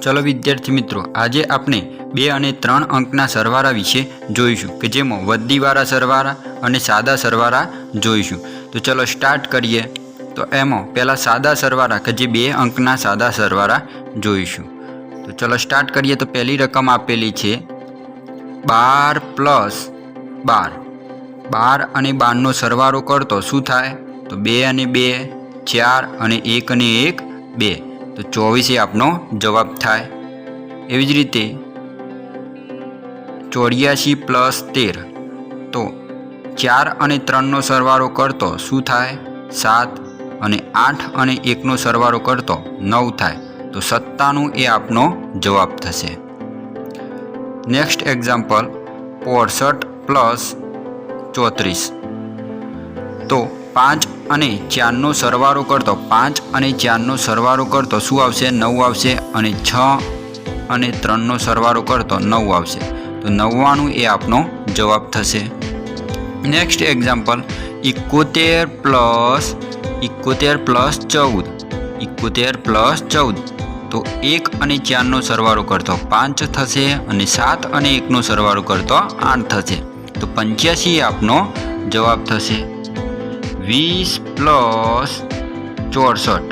चलो विद्यार्थी मित्रों, आज आपने 2 અને 3 अंकना सरवारा विषे जोईशुं के जेमां वड्डीवाळा सरवारा अने सादा सरवारा जोईशुं। तो चलो स्टार्ट करिए। तो एमां पहला सादा सरवारा के जे 2 अंकना सादा सरवारा जोईशुं। तो चलो स्टार्ट करिए। तो पहली रकम आपेली छे 12 + 12। 12 અને 12 નો સરવાળો करतो शुं थाय? तो 2 અને 2, 4 અને 1 અને 1 2। तो 24 એ આપનો જવાબ થાય। એવી જ રીતે 84 + 13। તો 4 અને 3 નો સરવાળો કરતો શું થાય? 7 અને 8 અને 1 નો સરવાળો કરતો 9 થાય। તો 97 એ આપનો જવાબ થશે। Next example 65 + 34। તો 5 અને 4 નો સરવાળો કરતો 5 અને 4 નો સરવાળો કરતો શું આવશે? 9 આવશે। અને 6 અને 3 નો સરવાળો કરતો 9 આવશે। તો 99 એ આપનો જવાબ થશે। Next example 71 + 14। 71 + 14। તો 1 અને 4 નો સરવાળો કરતો 5 થશે અને 7 અને 1 નો સરવાળો કરતો 8 થશે। તો 85 એ આપનો જવાબ થશે। 20 + 64।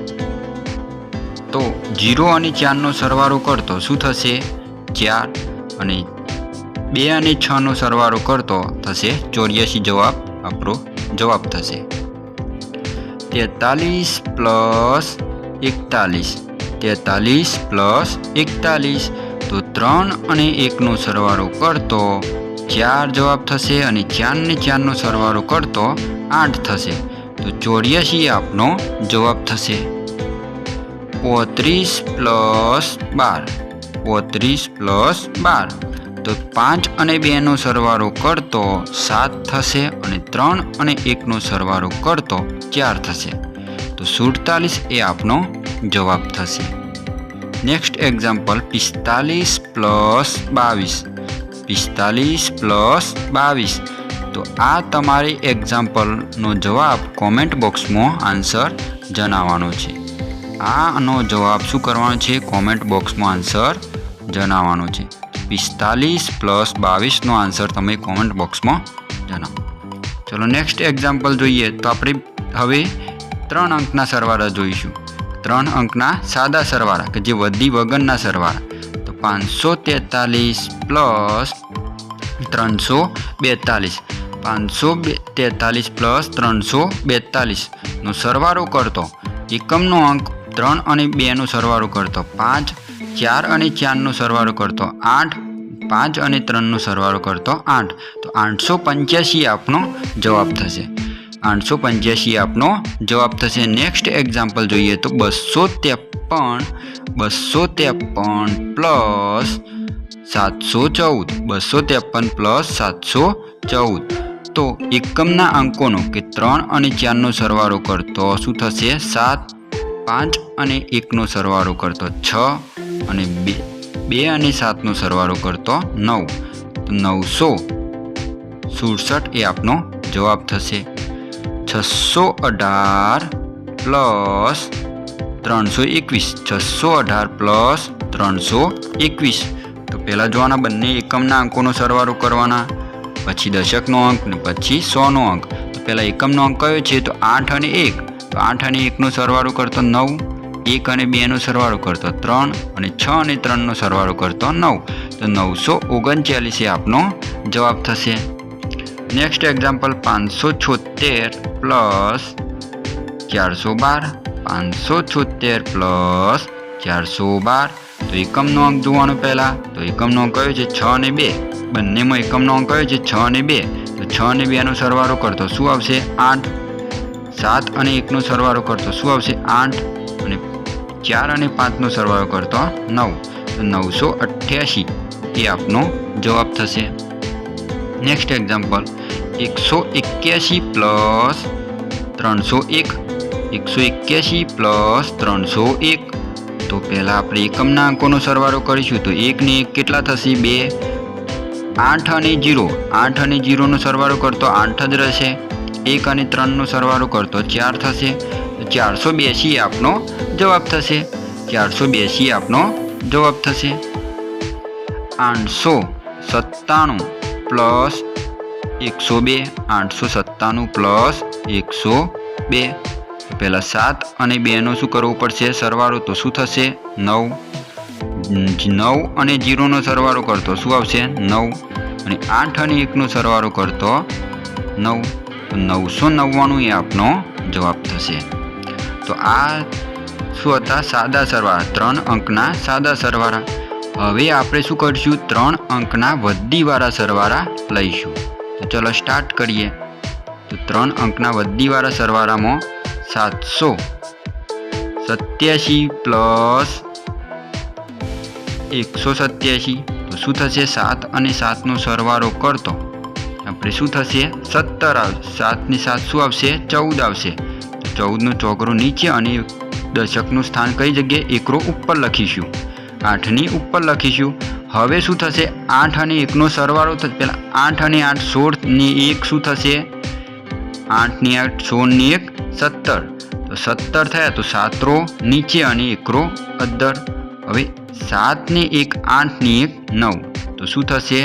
તો 0 અને 4 નો સરવાળો કરતો શું થશે? 4 અને 2 અને 6 નો સરવાળો કરતો થશે 84। જવાબ આપણો જવાબ થશે। 43 + 41। 43 + 41। તો 3 અને 1 નો સરવાળો કરતો 4 જવાબ થશે અને 4 ને 4 નો સરવાળો કરતો 8 થશે। તો 84 આપનો જવાબ થશે। 35 + 12। 35 + 12। તો 5 અને 2 નો સરવાળો કરતો 7 થશે અને 3 અને 1 નો સરવાળો કરતો 4 થશે। તો 47 એ આપનો જવાબ થશે। Next example 45 + 22। 45 + 22। તો આ તમારે એક્ઝામ્પલનો જવાબ કોમેન્ટ બોક્સમાં આન્સર જણાવવાનો છે। આનો જવાબ શું કરવાનો છે? કોમેન્ટ બોક્સમાં આન્સર જણાવવાનો છે। 45 + 22 નો આન્સર તમે કોમેન્ટ બોક્સમાં જણાવો। ચલો નેક્સ્ટ એક્ઝામ્પલ જોઈએ। તો આપણે હવે 3 અંકના સરવાળા જોઈશું। 3 અંકના સાદા સરવાળા કે જે વધી વગરના સરવાળા। તો 543 + 342। 543 + 342 નો સરવાળો કરતો એકમનો અંક 3 અને 2 નો સરવાળો કરતો 5, 4 અને 4 નો સરવાળો કરતો 8, 5 અને 3 નો સરવાળો કરતો 8। તો 885 આપનો જવાબ થશે। 885 આપનો જવાબ થશે। નેક્સ્ટ એક્ઝામ્પલ જોઈએ તો 253 + 714। 253 + 714। તો એકમના અંકોનો કે 3 અને 4 નો સરવાળો કરતો શું થશે? 7, 5 અને 1 નો સરવાળો કરતો 6 અને 2 અને 7 નો સરવાળો કરતો 9। તો 967 એ આપનો જવાબ થશે। 618 + 321। 618 + 321। તો પહેલાં જોવાના બંને એકમના અંકોનો સરવાળો કરવાના, પછી દશકનો અંક ને પછી 100નો અંક। તો પહેલાં એકમનો અંક કયો છે? તો 8 અને 1। તો 8 અને 1 નો સરવાળો કરતો 9, 1 અને 2 નો સરવાળો કરતો 3 અને 6 અને 3 નો સરવાળો કરતો 9। તો 939 એ આપનો જવાબ થશે। Next example 576 + 412। 576 + 412। તો એકમનો અંક જોવાનો પહેલાં। તો એકમનો અંક કયો છે? 6 અને 2। બંનેમાં એકમનો અંક કયો છે? 6 અને 2। તો 6 અને 2 નો સરવાળો કરતો શું આવશે? 8। 7 અને 1 નો સરવાળો કરતો શું આવશે? 8 અને 4 અને 5 નો સરવાળો કરતો 9। તો 988 એ આપનો જવાબ થશે। Next example 181 + 301। 181 + 301। તો પહેલાં આપણે એકમના અંકોનો સરવાળો કરીશું। તો 1 ને 1 કેટલા થશે? 2। 8 અને 0। 8 અને 0 નો સરવાળો કરતો 8 જ રહેશે। 1 અને 3 નો સરવાળો કરતો 4 થશે। તો 482 આપનો જવાબ થશે। 482 આપનો જવાબ થશે. 897 પ્લસ 102, 897 પ્લસ 102. પહેલાં 7 અને 2નો શું કરવું પડશે? સરવાળો. તો શું થશે? 9. 9 અને 0નો સરવાળો કરતો શું આવશે? 9. અને 8 અને 1નો સરવાળો કરતો 9. તો 999 એ આપનો જવાબ થશે. તો આ શું હતા? સાદા સરવાળા, 3 અંકના સાદા સરવાળા. હવે આપણે શું કરીશું? 3 અંકના વધીવાળા સરવાળા લઈશું. તો ચલો સ્ટાર્ટ કરીએ. તો 3 અંકના વધીવાળા સરવાળામાં 787 પ્લસ 187. તો શું થશે? 7 અને 7નો સરવાળો કરતો આપણે શું થશે? 17 આવશે. 7 ની 7 શું આવશે? 14 આવશે. તો 14નો ચોકરો નીચે અને દશકનું સ્થાન કઈ જગ્યાએ? એકરો ઉપર લખીશું. 8ની ઉપર લખીશું. હવે શું થશે? 8 અને 1નો સરવાળો થશે. પહેલાં 8 અને 8 16 ની 1 શું થશે? 8 ની 8 16 ની 1 17. તો 17 થયા. તો 7 રો નીચે અને 1 રો અંદર. હવે 7 ની 1 8 ની 1 9. તો શું થશે?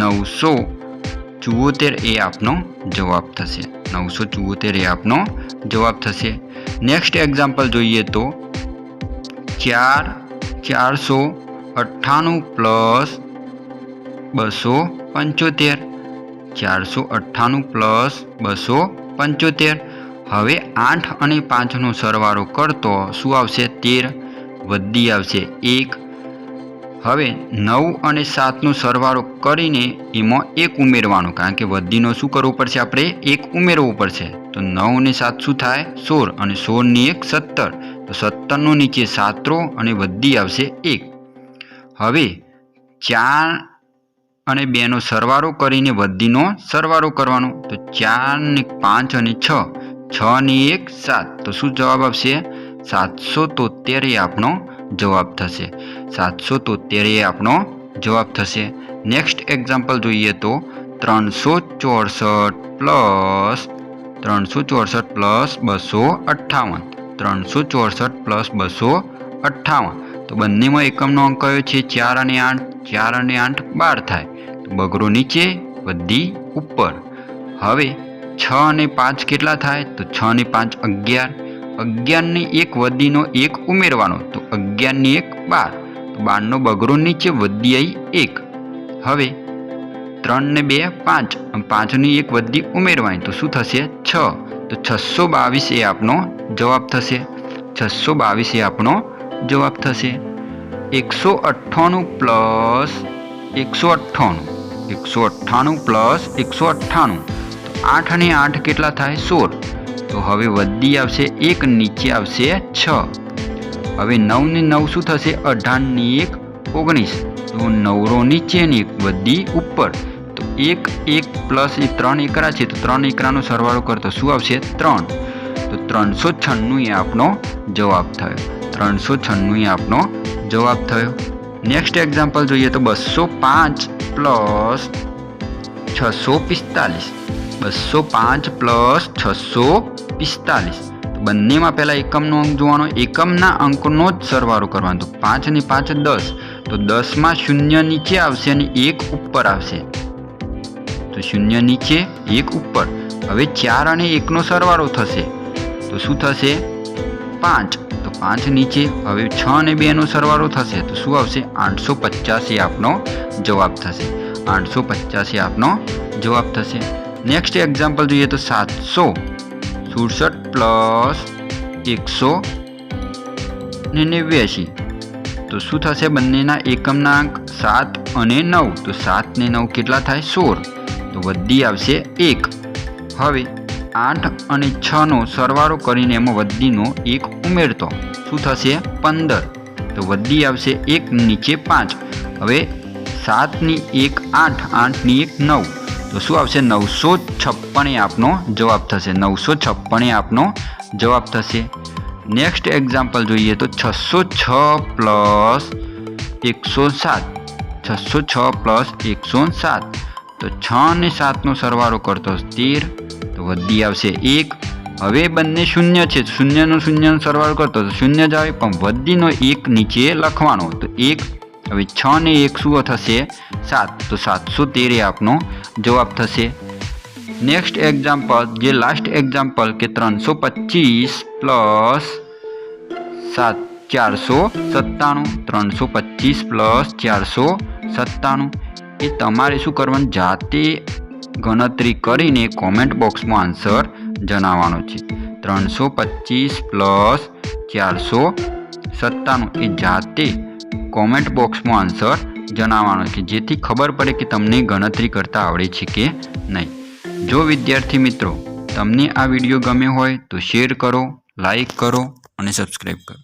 974 એ આપનો જવાબ થશે. 974 એ આપનો જવાબ થશે. નેક્સ્ટ એક્ઝામ્પલ જોઈએ તો 498 પ્લસ 275. 498 પ્લસ 275. હવે 8 અને 5નો સરવાળો કરતો શું આવશે? 13. વધી આવશે 1. હવે 9 અને 7નો સરવાળો કરીને એમાં 1 ઉમેરવાનું, કારણ કે વધીનો શું કરવું પડશે? આપણે 1 ઉમેરવું પડશે. તો 9 અને 7 શું થાય? 16. અને 16 ની 1 17. તો 17નો નીચે 7 રો અને વધી આવશે 1. હવે 4 અને 2નો સરવાળો કરીને વધીનો સરવાળો કરવાનો. તો 4 ને 5 અને 6. 6 ની 1 7. તો શું જવાબ આવશે? 773 એ આપણો જવાબ થશે. 773 એ આપણો જવાબ થશે. નેક્સ્ટ એક્ઝામ્પલ જોઈએ તો 364 પ્લસ 258. 364 પ્લસ 258. તો બંનેમાં એકમનો અંક કયો છે? 4 અને 8. 4 અને 8 12 થાય. તો બગડો નીચે, વધી ઉપર. હવે 6 અને 5 કેટલા થાય? તો 6 અને 5 11. 11 ની 1 વધીનો 1 ઉમેરવાનો. તો 11 ની 1 12. તો 12નો બગડો નીચે, વધી આવી 1. હવે 3 ને 2 5. 5 ની 1 વધી ઉમેરવાની. તો શું થશે? 6. તો 622 એ આપનો જવાબ થશે. 622 એ આપણો જવાબ થશે. 198 પ્લસ 198. 198 પ્લસ 198. તો 8 અને 8 કેટલા થાય? 16. તો હવે વધી આવશે 1, નીચે આવશે 6. હવે 9 ની 9 શું થશે? 18 ની 1 19. તો 9 રો નીચે ને 1 વધી ઉપર. તો 1 પ્લસ 3 એકરા છે. તો 3 એકરાનો સરવાળો કરતો શું આવશે? 3. તો 396 એ આપણો જવાબ થયો. 396 એ આપણો જવાબ થયો. નેક્સ્ટ એક્ઝામ્પલ જોઈએ તો 205 પ્લસ 645. 205 પ્લસ 645. બંનેમાં પહેલાં એકમનો અંક જોવાનો. એકમના અંકનો જ સરવાળો કરવાનો. તો 5 અને 5 10. તો 10માં 0 નીચે આવશે અને 1 ઉપર આવશે. તો 0 નીચે 1 ઉપર. હવે 4 અને 1નો સરવાળો થશે. તો શું થશે? 5. તો 5 નીચે. હવે 6 અને 2નો સરવાળો થશે. તો શું આવશે? 850 એ આપનો જવાબ થશે. 850 એ આપનો જવાબ થશે. નેક્સ્ટ એક્ઝામ્પલ જોઈએ તો 767 પ્લસ 189. તો શું થશે? બંનેના એકમના અંક 7 અને 9. તો 7 ને 9 કેટલા થાય? 16. તો વધી આવશે 1. હવે 8 અને 6નો સરવાળો કરીને એમાં વધીનો 1 ઉમેરતો શું થશે? 15. તો વધી આવશે 1, નીચે 5. હવે 7 ની 1 8. 8 ની 1 9. તો શું આવશે? 956 એ આપનો જવાબ થશે. 956 એ આપનો જવાબ થશે. નેક્સ્ટ એક્ઝામ્પલ જોઈએ તો 606 પ્લસ 107. 606 પ્લસ 107. તો 6 અને 7નો સરવાળો કરતો 13. તો વધી આવશે 1, હવે બંને શૂન્ય છે, શૂન્યનો સરવાળો કરતો તો શૂન્ય જ આવે, પણ વધીનો 1 નીચે લખવાનો તો 1. હવે 6 ને 1 શું થશે? 7, તો 713 આપનો જવાબ થશે. નેક્સ્ટ એક્ઝામ્પલ, જે લાસ્ટ એક્ઝામ્પલ કે 325 પ્લસ 497, 325 પ્લસ 497 એ તમારે શું કરવાનું? જાતે ગણતરી કરીને કોમેન્ટ બોક્સમાં આન્સર જણાવવાનો છે. 325 પ્લસ 497 એ જાતે કોમેન્ટ બોક્સમાં આન્સર જણાવવાનો છે, જેથી ખબર પડે કે તમને ગણતરી કરતા આવડે છે કે નહીં. જો વિદ્યાર્થી મિત્રો તમને આ વિડીયો ગમ્યો હોય તો શેર કરો, લાઈક કરો અને સબસ્ક્રાઈબ કરો.